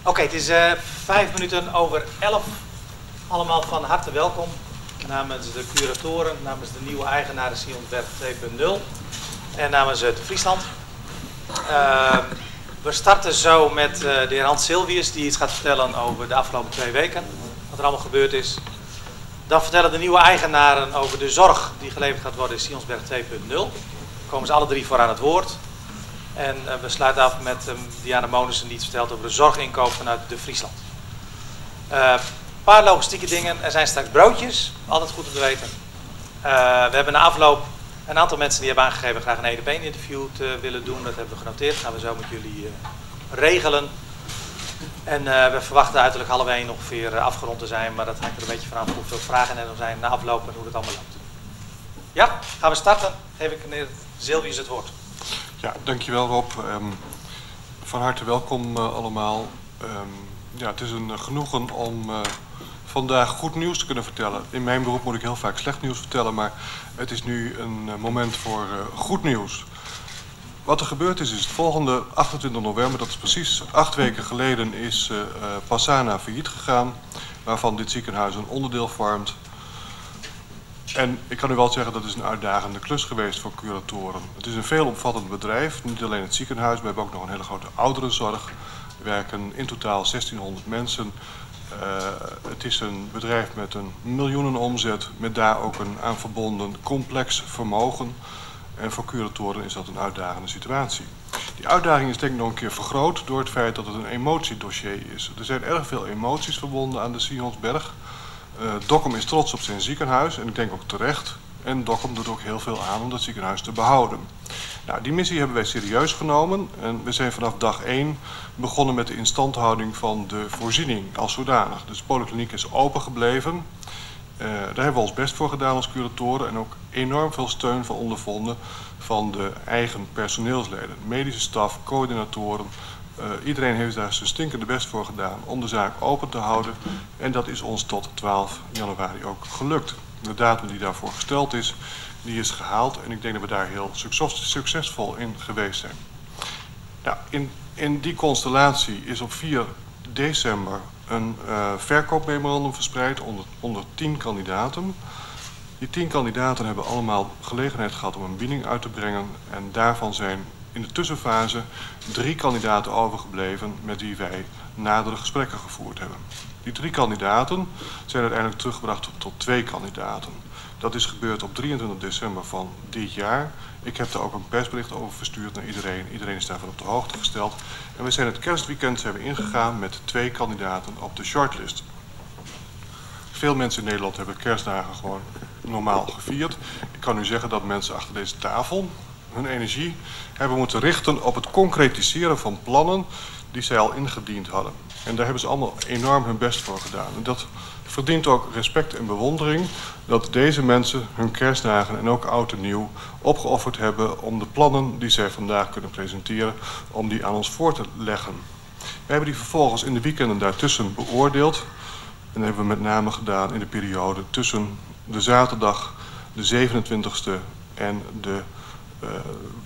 Oké, het is 5 minuten over 11. Allemaal van harte welkom. Namens de curatoren, namens de nieuwe eigenaren Sionsberg 2.0 en namens het Friesland. We starten zo met de heer Hans Silvius, die iets gaat vertellen over de afgelopen 2 weken. Wat er allemaal gebeurd is. Dan vertellen de nieuwe eigenaren over de zorg die geleverd gaat worden in Sionsberg 2.0. Dan komen ze alle 3 voor aan het woord. En we sluiten af met Diana Monissen die iets vertelt over de zorginkoop vanuit de Friesland. Een paar logistieke dingen. Er zijn straks broodjes. Altijd goed om te weten. We hebben na afloop een aantal mensen die hebben aangegeven graag een 1-op-1 interview te willen doen. Dat hebben we genoteerd. Dat gaan we zo met jullie regelen. En we verwachten uiterlijk 12:30 ongeveer afgerond te zijn. Maar dat hangt er een beetje vanaf hoeveel vragen er zijn na afloop en hoe het allemaal loopt. Ja, gaan we starten. Geef ik meneer Silvius het woord. Ja, dankjewel Rob. Van harte welkom allemaal. Ja, het is een genoegen om vandaag goed nieuws te kunnen vertellen. In mijn beroep moet ik heel vaak slecht nieuws vertellen, maar het is nu een moment voor goed nieuws. Wat er gebeurd is het volgende: 28 november, dat is precies 8 weken geleden, is Passana failliet gegaan, waarvan dit ziekenhuis een onderdeel vormt. En ik kan u wel zeggen dat is een uitdagende klus geweest voor curatoren. Het is een veelomvattend bedrijf, niet alleen het ziekenhuis, we hebben ook nog een hele grote ouderenzorg. Er werken in totaal 1600 mensen. Het is een bedrijf met een miljoenen omzet, met daar ook een aan verbonden complex vermogen. En voor curatoren is dat een uitdagende situatie. Die uitdaging is denk ik nog een keer vergroot door het feit dat het een emotiedossier is. Er zijn erg veel emoties verbonden aan de Sionsberg. Dokkum is trots op zijn ziekenhuis en ik denk ook terecht. En Dokkum doet ook heel veel aan om dat ziekenhuis te behouden. Nou, die missie hebben wij serieus genomen en we zijn vanaf dag 1 begonnen met de instandhouding van de voorziening als zodanig. Dus de polykliniek is open gebleven. Daar hebben we ons best voor gedaan als curatoren en ook enorm veel steun van ondervonden van de eigen personeelsleden. Medische staf, coördinatoren. Iedereen heeft daar zijn stinkende best voor gedaan om de zaak open te houden. En dat is ons tot 12 januari ook gelukt. De datum die daarvoor gesteld is, die is gehaald. En ik denk dat we daar heel succesvol in geweest zijn. Ja, in die constellatie is op 4 december een verkoopmemorandum verspreid onder 10 kandidaten. Die 10 kandidaten hebben allemaal gelegenheid gehad om een bieding uit te brengen. En daarvan zijn in de tussenfase 3 kandidaten overgebleven met wie wij nadere gesprekken gevoerd hebben. Die 3 kandidaten zijn uiteindelijk teruggebracht tot 2 kandidaten. Dat is gebeurd op 23 december van dit jaar. Ik heb daar ook een persbericht over verstuurd naar iedereen. Iedereen is daarvan op de hoogte gesteld. En we zijn het kerstweekend ingegaan met 2 kandidaten op de shortlist. Veel mensen in Nederland hebben kerstdagen gewoon normaal gevierd. Ik kan u zeggen dat mensen achter deze tafel hun energie hebben moeten richten op het concretiseren van plannen die zij al ingediend hadden. En daar hebben ze allemaal enorm hun best voor gedaan. En dat verdient ook respect en bewondering dat deze mensen hun kerstdagen en ook oud en nieuw opgeofferd hebben om de plannen die zij vandaag kunnen presenteren, om die aan ons voor te leggen. We hebben die vervolgens in de weekenden daartussen beoordeeld. En dat hebben we met name gedaan in de periode tussen de zaterdag, de 27e en de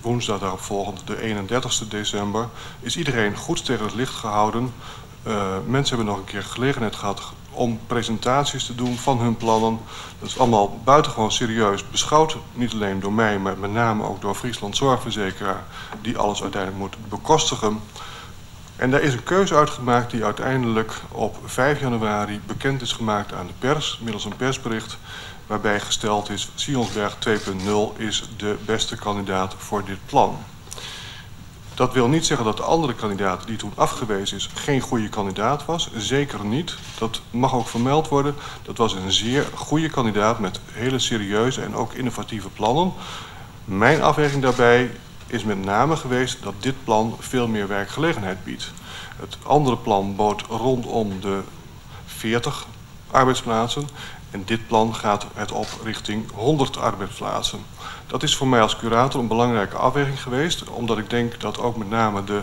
woensdag daaropvolgend, de 31 december, is iedereen goed tegen het licht gehouden. Mensen hebben nog een keer gelegenheid gehad om presentaties te doen van hun plannen. Dat is allemaal buitengewoon serieus beschouwd. Niet alleen door mij, maar met name ook door Friesland Zorgverzekeraar, die alles uiteindelijk moet bekostigen. En daar is een keuze uitgemaakt die uiteindelijk op 5 januari bekend is gemaakt aan de pers, middels een persbericht, waarbij gesteld is: Sionsberg 2.0 is de beste kandidaat voor dit plan. Dat wil niet zeggen dat de andere kandidaat die toen afgewezen is geen goede kandidaat was. Zeker niet. Dat mag ook vermeld worden. Dat was een zeer goede kandidaat met hele serieuze en ook innovatieve plannen. Mijn afweging daarbij is met name geweest dat dit plan veel meer werkgelegenheid biedt. Het andere plan bood rondom de 40 arbeidsplaatsen. En dit plan gaat het op richting 100 arbeidsplaatsen. Dat is voor mij als curator een belangrijke afweging geweest, omdat ik denk dat ook met name de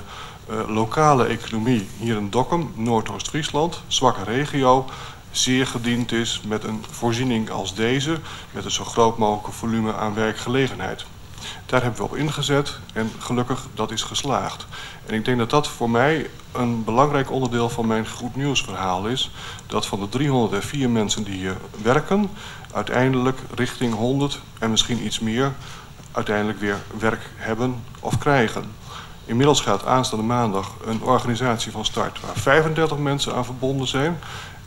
lokale economie hier in Dokkum, Noordoost-Friesland, zwakke regio, zeer gediend is met een voorziening als deze, met een zo groot mogelijk volume aan werkgelegenheid. Daar hebben we op ingezet en gelukkig dat is geslaagd. En ik denk dat dat voor mij een belangrijk onderdeel van mijn goed nieuws verhaal is. Dat van de 304 mensen die hier werken, uiteindelijk richting 100 en misschien iets meer uiteindelijk weer werk hebben of krijgen. Inmiddels gaat aanstaande maandag een organisatie van start waar 35 mensen aan verbonden zijn.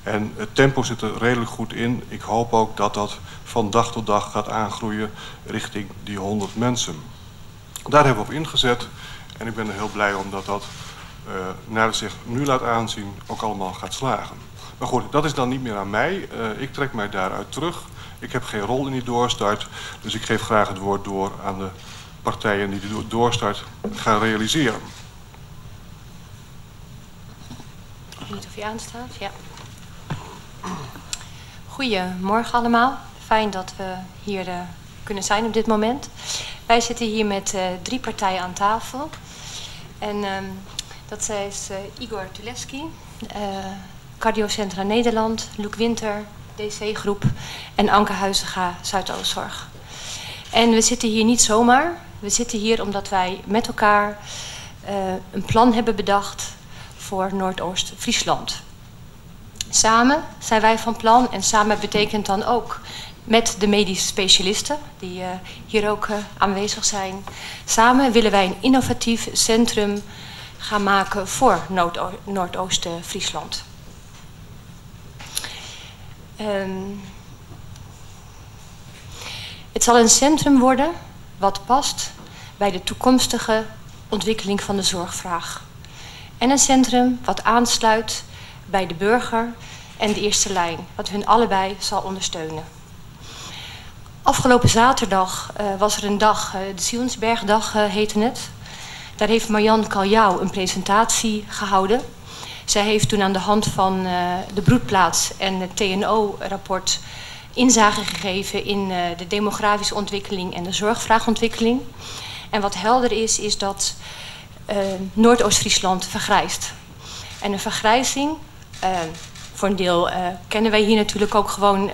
En het tempo zit er redelijk goed in. Ik hoop ook dat dat van dag tot dag gaat aangroeien richting die 100 mensen. Daar hebben we op ingezet en ik ben er heel blij om dat dat, naar het zich nu laat aanzien, ook allemaal gaat slagen. Maar goed, dat is dan niet meer aan mij. Ik trek mij daaruit terug. Ik heb geen rol in die doorstart, dus ik geef graag het woord door aan de partijen die de doorstart gaan realiseren. Ik weet niet of je aanstaat. Ja. Goedemorgen allemaal. Fijn dat we hier kunnen zijn op dit moment. Wij zitten hier met 3 partijen aan tafel. En dat is Igor Tulevski, Cardiocentra Nederland, Luc Winter, DC Groep en Anke Huizinga, Zuidoostzorg. En we zitten hier niet zomaar. We zitten hier omdat wij met elkaar een plan hebben bedacht voor Noordoost-Friesland. Samen zijn wij van plan en samen betekent dan ook met de medische specialisten die hier ook aanwezig zijn. Samen willen wij een innovatief centrum gaan maken voor Noordoost-Friesland. Het zal een centrum worden wat past bij de toekomstige ontwikkeling van de zorgvraag. En een centrum wat aansluit bij de burger en de eerste lijn, wat hun allebei zal ondersteunen. Afgelopen zaterdag was er een dag, de Zielsbergdag heette het. Daar heeft Marjan Kaljouw een presentatie gehouden. Zij heeft toen aan de hand van de broedplaats en het TNO-rapport inzage gegeven in de demografische ontwikkeling en de zorgvraagontwikkeling. En wat helder is, is dat Noordoost-Friesland vergrijst. En een vergrijzing, voor een deel kennen wij hier natuurlijk ook gewoon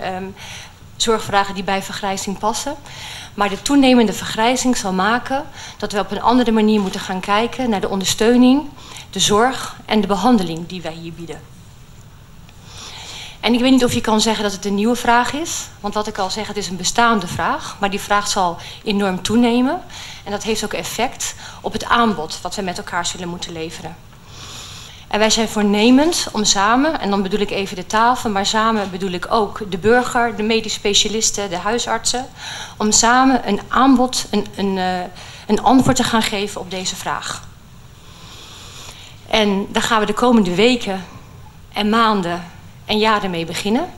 zorgvragen die bij vergrijzing passen. Maar de toenemende vergrijzing zal maken dat we op een andere manier moeten gaan kijken naar de ondersteuning, de zorg en de behandeling die wij hier bieden. En ik weet niet of je kan zeggen dat het een nieuwe vraag is. Want wat ik al zeg, het is een bestaande vraag. Maar die vraag zal enorm toenemen. En dat heeft ook effect op het aanbod wat we met elkaar zullen moeten leveren. En wij zijn voornemens om samen, en dan bedoel ik even de tafel, maar samen bedoel ik ook de burger, de medisch specialisten, de huisartsen, om samen een aanbod, een antwoord te gaan geven op deze vraag. En daar gaan we de komende weken en maanden en jaren mee beginnen.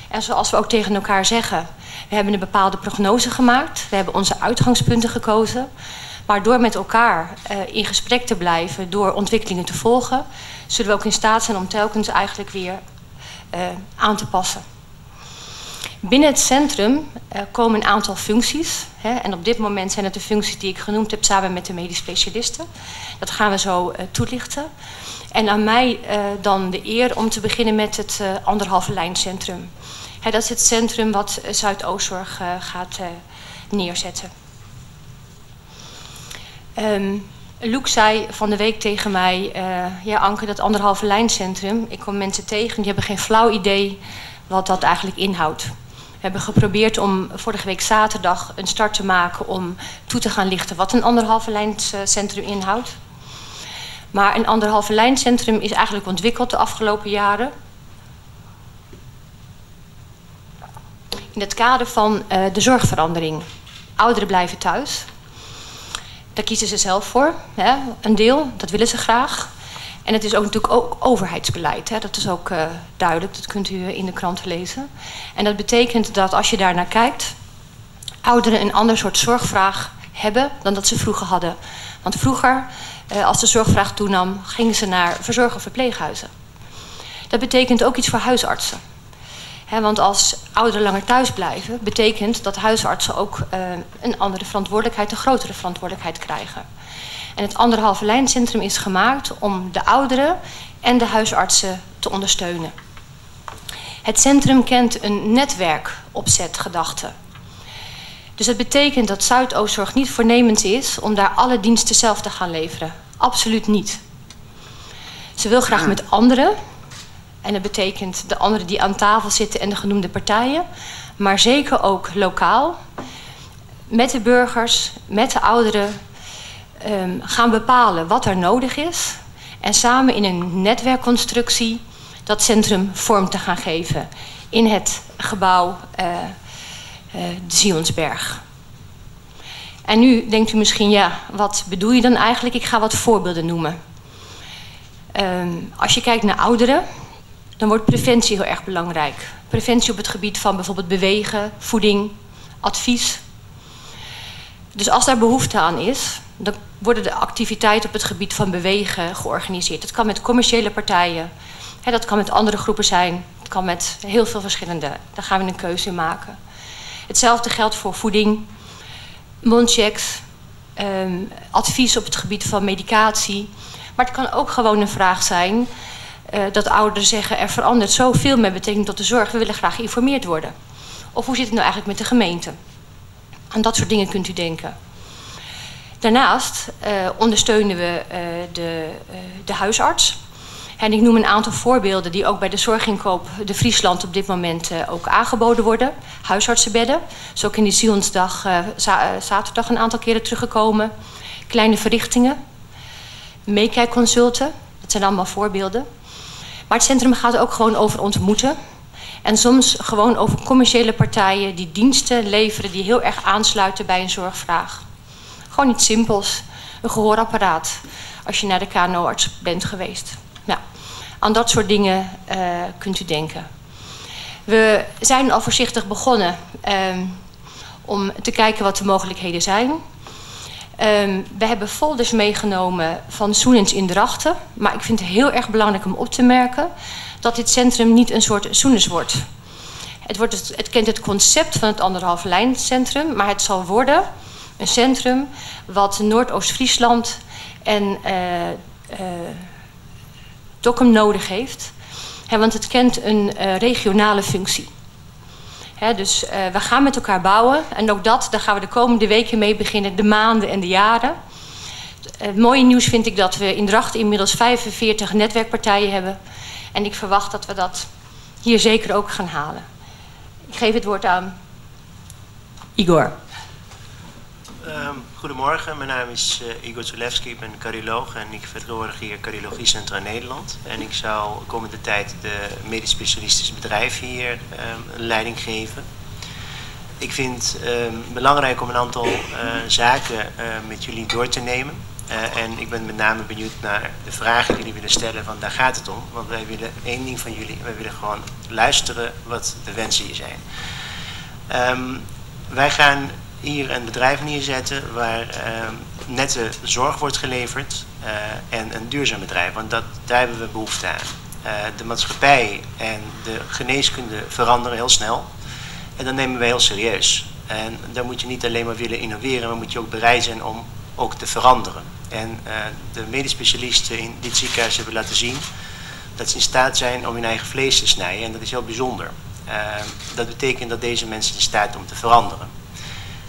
En zoals we ook tegen elkaar zeggen, we hebben een bepaalde prognose gemaakt, we hebben onze uitgangspunten gekozen. Maar door met elkaar in gesprek te blijven, door ontwikkelingen te volgen, zullen we ook in staat zijn om telkens eigenlijk weer aan te passen. Binnen het centrum komen een aantal functies. En op dit moment zijn het de functies die ik genoemd heb samen met de medisch specialisten. Dat gaan we zo toelichten. En aan mij dan de eer om te beginnen met het 1,5 lijn centrum. Dat is het centrum wat Zuidoostzorg gaat neerzetten. Luc zei van de week tegen mij, ja Anke, dat 1,5 lijn centrum, ik kom mensen tegen die hebben geen flauw idee wat dat eigenlijk inhoudt. We hebben geprobeerd om vorige week zaterdag een start te maken om toe te gaan lichten wat een 1,5 lijn centrum inhoudt. Maar een 1,5 lijn centrum is eigenlijk ontwikkeld de afgelopen jaren in het kader van de zorgverandering. Ouderen blijven thuis. Daar kiezen ze zelf voor, hè? Een deel, dat willen ze graag. En het is ook natuurlijk ook overheidsbeleid, hè? Dat is ook duidelijk, dat kunt u in de kranten lezen. En dat betekent dat als je daar naar kijkt, ouderen een ander soort zorgvraag hebben dan dat ze vroeger hadden. Want vroeger, als de zorgvraag toenam, gingen ze naar verzorg- of verpleeghuizen. Dat betekent ook iets voor huisartsen. Want als ouderen langer thuis blijven, betekent dat huisartsen ook een andere verantwoordelijkheid, een grotere verantwoordelijkheid krijgen. En het 1,5 lijn centrum is gemaakt om de ouderen en de huisartsen te ondersteunen. Het centrum kent een netwerkopzetgedachte. Dus dat betekent dat Zuidoostzorg niet voornemens is om daar alle diensten zelf te gaan leveren. Absoluut niet. Ze wil graag met anderen. En dat betekent de anderen die aan tafel zitten en de genoemde partijen. Maar zeker ook lokaal. Met de burgers, met de ouderen. Gaan bepalen wat er nodig is. En samen in een netwerkconstructie dat centrum vorm te gaan geven. In het gebouw de Zionsberg. En nu denkt u misschien, ja, wat bedoel je dan eigenlijk? Ik ga wat voorbeelden noemen. Als je kijkt naar ouderen, dan wordt preventie heel erg belangrijk. Preventie op het gebied van bijvoorbeeld bewegen, voeding, advies. Dus als daar behoefte aan is, dan worden de activiteiten op het gebied van bewegen georganiseerd. Dat kan met commerciële partijen, dat kan met andere groepen zijn, het kan met heel veel verschillende. Daar gaan we een keuze in maken. Hetzelfde geldt voor voeding, mondchecks, advies op het gebied van medicatie. Maar het kan ook gewoon een vraag zijn dat ouderen zeggen, er verandert zoveel met betrekking tot de zorg, we willen graag geïnformeerd worden. Of hoe zit het nou eigenlijk met de gemeente? Aan dat soort dingen kunt u denken. Daarnaast ondersteunen we de huisarts. En ik noem een aantal voorbeelden die ook bij de Zorginkoop de Friesland op dit moment ook aangeboden worden. Huisartsenbedden. Dat is ook in die Zionsdag zaterdag een aantal keren teruggekomen. Kleine verrichtingen. Meekijkconsulten. Dat zijn allemaal voorbeelden. Maar het centrum gaat ook gewoon over ontmoeten. En soms gewoon over commerciële partijen die diensten leveren die heel erg aansluiten bij een zorgvraag. Gewoon iets simpels. Een gehoorapparaat. Als je naar de KNO-arts bent geweest. Nou, aan dat soort dingen kunt u denken. We zijn al voorzichtig begonnen om te kijken wat de mogelijkheden zijn. We hebben folders meegenomen van Soenens in Drachten. Maar ik vind het heel erg belangrijk om op te merken dat dit centrum niet een soort Soenens wordt. Het kent het concept van het anderhalve lijncentrum, maar het zal worden een centrum wat Noordoost-Friesland en Dokkum nodig heeft. Want het kent een regionale functie. Dus we gaan met elkaar bouwen. En ook daar gaan we de komende weken mee beginnen. De maanden en de jaren. Het mooie nieuws vind ik dat we in Drachten inmiddels 45 netwerkpartijen hebben. En ik verwacht dat we dat hier zeker ook gaan halen. Ik geef het woord aan Igor. Goedemorgen, mijn naam is Igor Zulewski, ik ben cardioloog en ik vertegenwoordig hier Cardiologiecentra Nederland. En ik zal de komende tijd de medisch specialistische bedrijven hier leiding geven. Ik vind het belangrijk om een aantal zaken met jullie door te nemen. En ik ben met name benieuwd naar de vragen die jullie willen stellen, want daar gaat het om. Want wij willen één ding van jullie, wij willen gewoon luisteren wat de wensen hier zijn. Wij gaan hier een bedrijf neerzetten waar nette zorg wordt geleverd en een duurzaam bedrijf, want daar hebben we behoefte aan. De maatschappij en de geneeskunde veranderen heel snel en dat nemen wij heel serieus. En daar moet je niet alleen maar willen innoveren, maar moet je ook bereid zijn om ook te veranderen. En de medisch specialisten in dit ziekenhuis hebben laten zien dat ze in staat zijn om hun eigen vlees te snijden en dat is heel bijzonder. Dat betekent dat deze mensen in staat zijn om te veranderen.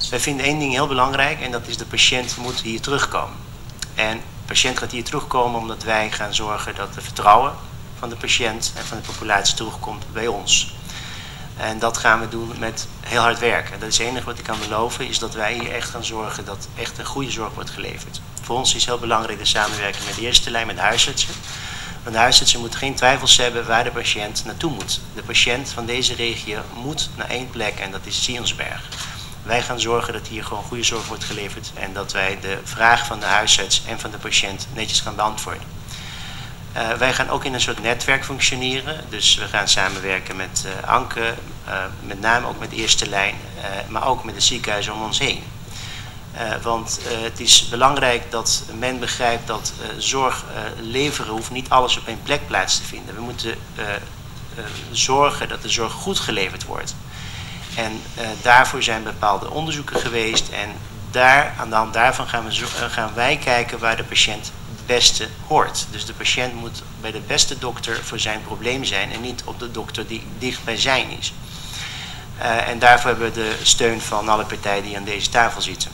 Wij vinden één ding heel belangrijk en dat is de patiënt moet hier terugkomen. En de patiënt gaat hier terugkomen omdat wij gaan zorgen dat het vertrouwen van de patiënt en van de populatie terugkomt bij ons. En dat gaan we doen met heel hard werken. Dat is het enige wat ik kan beloven, is dat wij hier echt gaan zorgen dat echt een goede zorg wordt geleverd. Voor ons is heel belangrijk de samenwerking met de eerste lijn, met de huisartsen. Want de huisartsen moeten geen twijfels hebben waar de patiënt naartoe moet. De patiënt van deze regio moet naar één plek en dat is Zionsberg. Wij gaan zorgen dat hier gewoon goede zorg wordt geleverd en dat wij de vraag van de huisarts en van de patiënt netjes gaan beantwoorden. Wij gaan ook in een soort netwerk functioneren, dus we gaan samenwerken met Anke, met name ook met de eerste lijn, maar ook met de ziekenhuizen om ons heen. Want het is belangrijk dat men begrijpt dat zorg leveren hoeft niet alles op één plek plaats te vinden. We moeten zorgen dat de zorg goed geleverd wordt. En daarvoor zijn bepaalde onderzoeken geweest en aan de hand daarvan gaan wij kijken waar de patiënt het beste hoort. Dus de patiënt moet bij de beste dokter voor zijn probleem zijn en niet op de dokter die dicht bij zijn is. En daarvoor hebben we de steun van alle partijen die aan deze tafel zitten.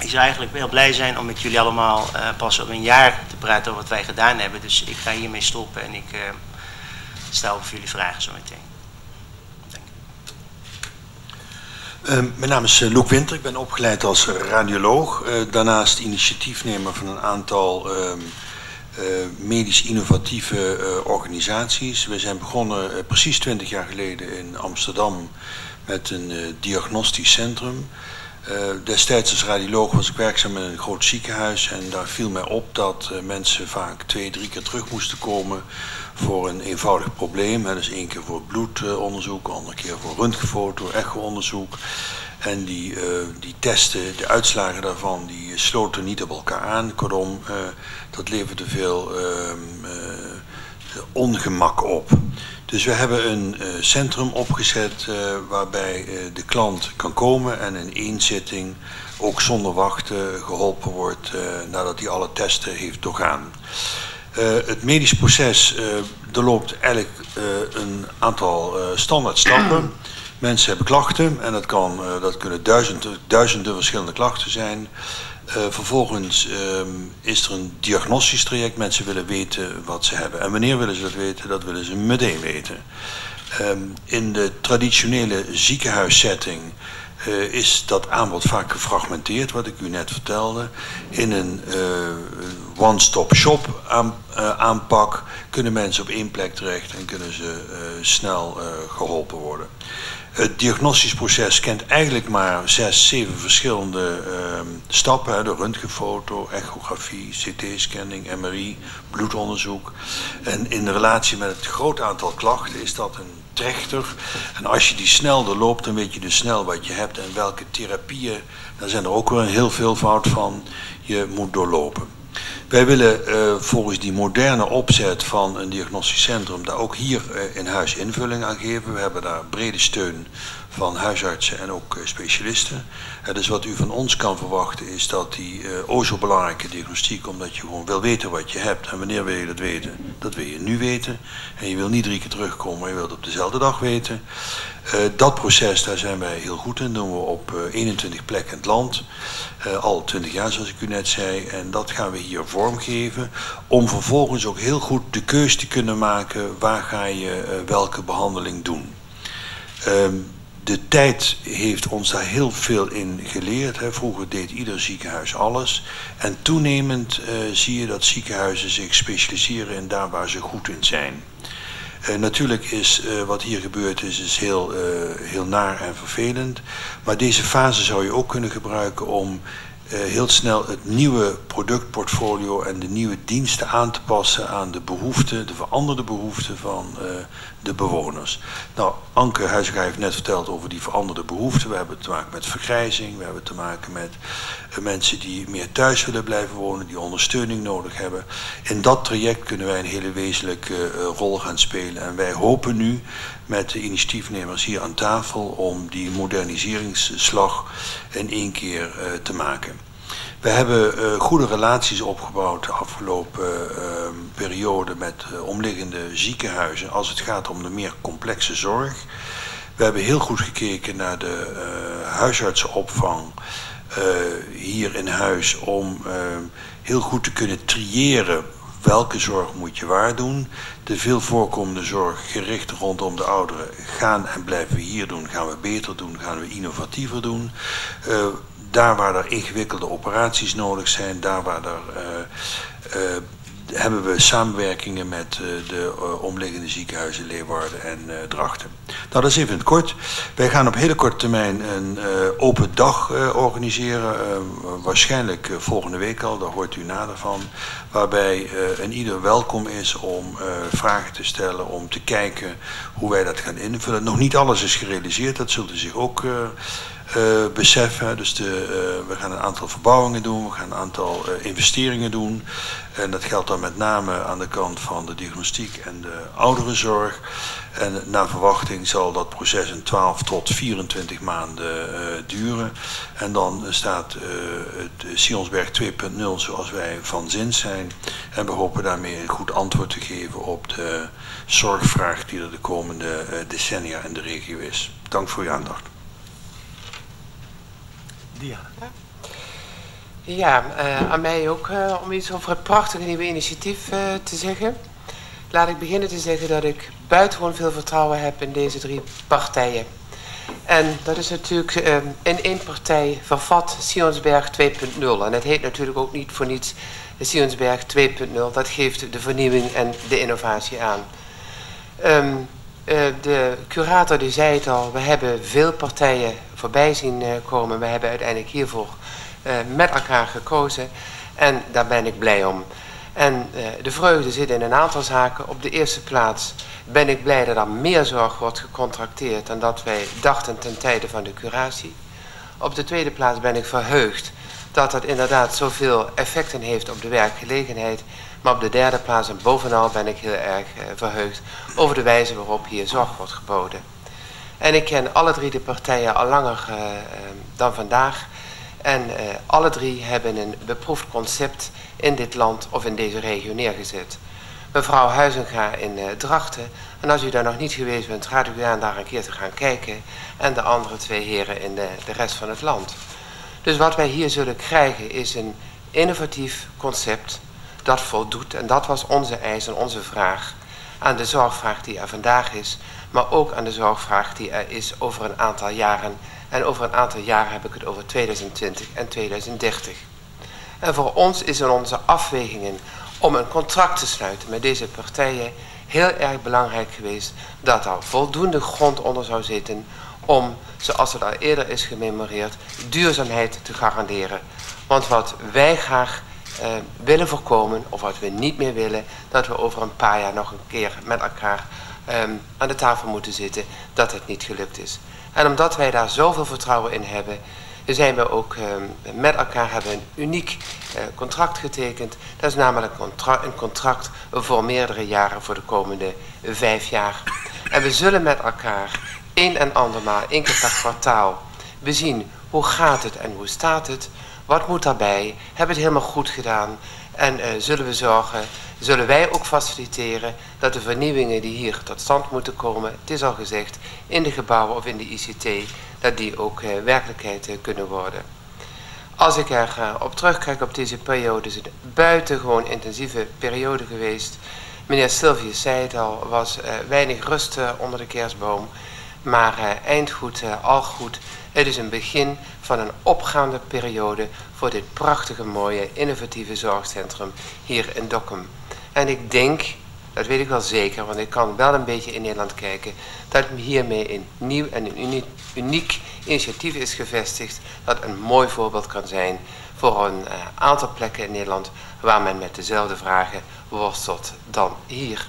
Ik zou eigenlijk heel blij zijn om met jullie allemaal pas op een jaar te praten over wat wij gedaan hebben. Dus ik ga hiermee stoppen en ik sta over voor jullie vragen zo meteen. Mijn naam is Loek Winter, ik ben opgeleid als radioloog. Daarnaast initiatiefnemer van een aantal medisch innovatieve organisaties. We zijn begonnen precies 20 jaar geleden in Amsterdam met een diagnostisch centrum. Destijds als radioloog was ik werkzaam in een groot ziekenhuis en daar viel mij op dat mensen vaak 2, 3 keer terug moesten komen voor een eenvoudig probleem. Dus 1 keer voor bloedonderzoek, 2 keer voor röntgenfoto, echo-onderzoek. En die testen, de uitslagen daarvan, die sloten niet op elkaar aan. Kortom, dat leverde veel ongemak op. Dus we hebben een centrum opgezet waarbij de klant kan komen en in 1 zitting, ook zonder wachten, geholpen wordt nadat hij alle testen heeft doorgaan. Het medisch proces doorloopt eigenlijk een aantal standaard stappen. Mensen hebben klachten en dat kunnen duizenden verschillende klachten zijn. Vervolgens is er een diagnostisch traject. Mensen willen weten wat ze hebben. En wanneer willen ze dat weten? Dat willen ze meteen weten. In de traditionele ziekenhuissetting is dat aanbod vaak gefragmenteerd, wat ik u net vertelde. In een one-stop shop aanpak kunnen mensen op 1 plek terecht en kunnen ze snel geholpen worden. Het diagnostisch proces kent eigenlijk maar 6, 7 verschillende stappen. De röntgenfoto, echografie, CT-scanning, MRI, bloedonderzoek. En in relatie met het groot aantal klachten is dat een trechter. En als je die snel doorloopt, dan weet je dus snel wat je hebt en welke therapieën, daar zijn er ook weer een heel veelvoud van, je moet doorlopen. Wij willen volgens die moderne opzet van een diagnostisch centrum daar ook hier in huis invulling aan geven. We hebben daar brede steun van huisartsen en ook specialisten. Dus wat u van ons kan verwachten is dat die zo belangrijke diagnostiek, omdat je gewoon wil weten wat je hebt en wanneer wil je dat weten, dat wil je nu weten. En je wil niet 3 keer terugkomen, maar je wilt op dezelfde dag weten. Dat proces, daar zijn wij heel goed in, doen we op 21 plekken in het land. Al 20 jaar zoals ik u net zei. En dat gaan we hier vormgeven. Om vervolgens ook heel goed de keus te kunnen maken. Waar ga je welke behandeling doen. De tijd heeft ons daar heel veel in geleerd. Vroeger deed ieder ziekenhuis alles. En toenemend zie je dat ziekenhuizen zich specialiseren in daar waar ze goed in zijn. Natuurlijk is wat hier gebeurd is heel naar en vervelend. Maar deze fase zou je ook kunnen gebruiken om heel snel het nieuwe productportfolio en de nieuwe diensten aan te passen aan de behoeften, de veranderde behoeften van de bewoners. Nou, Anke Huizinga heeft net verteld over die veranderde behoeften. We hebben te maken met vergrijzing, we hebben te maken met mensen die meer thuis willen blijven wonen, die ondersteuning nodig hebben. In dat traject kunnen wij een hele wezenlijke rol gaan spelen. En wij hopen nu met de initiatiefnemers hier aan tafel om die moderniseringsslag in 1 keer te maken. We hebben goede relaties opgebouwd de afgelopen periode met omliggende ziekenhuizen als het gaat om de meer complexe zorg. We hebben heel goed gekeken naar de huisartsenopvang hier in huis om heel goed te kunnen triëren welke zorg moet je waar doen. De veel voorkomende zorg gericht rondom de ouderen gaan en blijven we hier doen, gaan we beter doen, gaan we innovatiever doen. Daar waar er ingewikkelde operaties nodig zijn, daar waar er hebben we samenwerkingen met de omliggende ziekenhuizen Leeuwarden en Drachten. Nou, dat is even in het kort. Wij gaan op hele korte termijn een open dag organiseren. Waarschijnlijk volgende week al, daar hoort u nader van. Waarbij een ieder welkom is om vragen te stellen, om te kijken hoe wij dat gaan invullen. Nog niet alles is gerealiseerd, dat zult u zich ook beseffen. Dus we gaan een aantal verbouwingen doen, we gaan een aantal investeringen doen. En dat geldt dan met name aan de kant van de diagnostiek en de ouderenzorg. En naar verwachting zal dat proces in 12 tot 24 maanden duren. En dan staat het Sionsberg 2.0 zoals wij van zins zijn. En we hopen daarmee een goed antwoord te geven op de zorgvraag die er de komende decennia in de regio is. Dank voor uw aandacht. Diana. Ja, aan mij ook om iets over het prachtige nieuwe initiatief te zeggen. Laat ik beginnen te zeggen dat ik buitengewoon veel vertrouwen heb in deze 3 partijen. En dat is natuurlijk in 1 partij vervat Sionsberg 2.0. En het heet natuurlijk ook niet voor niets de Sionsberg 2.0. Dat geeft de vernieuwing en de innovatie aan. De curator die zei het al, we hebben veel partijen voorbij zien komen. We hebben uiteindelijk hiervoor met elkaar gekozen en daar ben ik blij om. En de vreugde zit in een aantal zaken. Op de eerste plaats ben ik blij dat er meer zorg wordt gecontracteerd dan dat wij dachten ten tijde van de curatie. Op de tweede plaats ben ik verheugd dat dat inderdaad zoveel effecten heeft op de werkgelegenheid. Maar op de derde plaats en bovenal ben ik heel erg verheugd over de wijze waarop hier zorg wordt geboden. En ik ken alle 3 de partijen al langer dan vandaag. En alle 3 hebben een beproefd concept in dit land of in deze regio neergezet. Mevrouw Huizinga in Drachten. En als u daar nog niet geweest bent, raad ik u aan daar een keer te gaan kijken. En de andere 2 heren in de rest van het land. Dus wat wij hier zullen krijgen is een innovatief concept dat voldoet. En dat was onze eis en onze vraag aan de zorgvraag die er vandaag is. Maar ook aan de zorgvraag die er is over een aantal jaren. En over een aantal jaren heb ik het over 2020 en 2030. En voor ons is in onze afwegingen om een contract te sluiten met deze partijen heel erg belangrijk geweest dat er voldoende grond onder zou zitten om, zoals het al eerder is gememoreerd, duurzaamheid te garanderen. Want wat wij graag willen voorkomen, of wat we niet meer willen, dat we over een paar jaar nog een keer met elkaar aan de tafel moeten zitten, dat het niet gelukt is. En omdat wij daar zoveel vertrouwen in hebben, zijn we ook met elkaar hebben een uniek contract getekend. Dat is namelijk een contract voor meerdere jaren voor de komende 5 jaar. En we zullen met elkaar een en andermaal, 1 keer per kwartaal, bezien hoe gaat het en hoe staat het. Wat moet daarbij? Hebben we het helemaal goed gedaan? En zullen wij ook faciliteren dat de vernieuwingen die hier tot stand moeten komen, het is al gezegd, in de gebouwen of in de ICT, dat die ook werkelijkheid kunnen worden. Als ik er op terugkijk op deze periode, is het een buitengewoon intensieve periode geweest. Meneer Silvius zei het al, was weinig rust onder de kerstboom, maar eind goed, al goed. Het is een begin van een opgaande periode voor dit prachtige, mooie, innovatieve zorgcentrum hier in Dokkum. En ik denk, dat weet ik wel zeker, want ik kan wel een beetje in Nederland kijken, dat hiermee een nieuw en een uniek initiatief is gevestigd, dat een mooi voorbeeld kan zijn voor een aantal plekken in Nederland waar men met dezelfde vragen worstelt dan hier.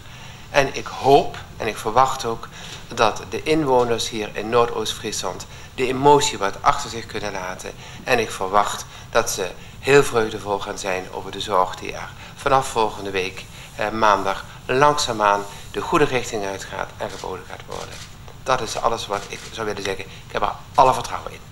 En ik hoop en ik verwacht ook dat de inwoners hier in Noordoost-Friesland de emotie wat achter zich kunnen laten. En ik verwacht dat ze heel vreugdevol gaan zijn over de zorg die er vanaf volgende week maandag langzaamaan de goede richting uitgaat en geboden gaat worden. Dat is alles wat ik zou willen zeggen. Ik heb er alle vertrouwen in.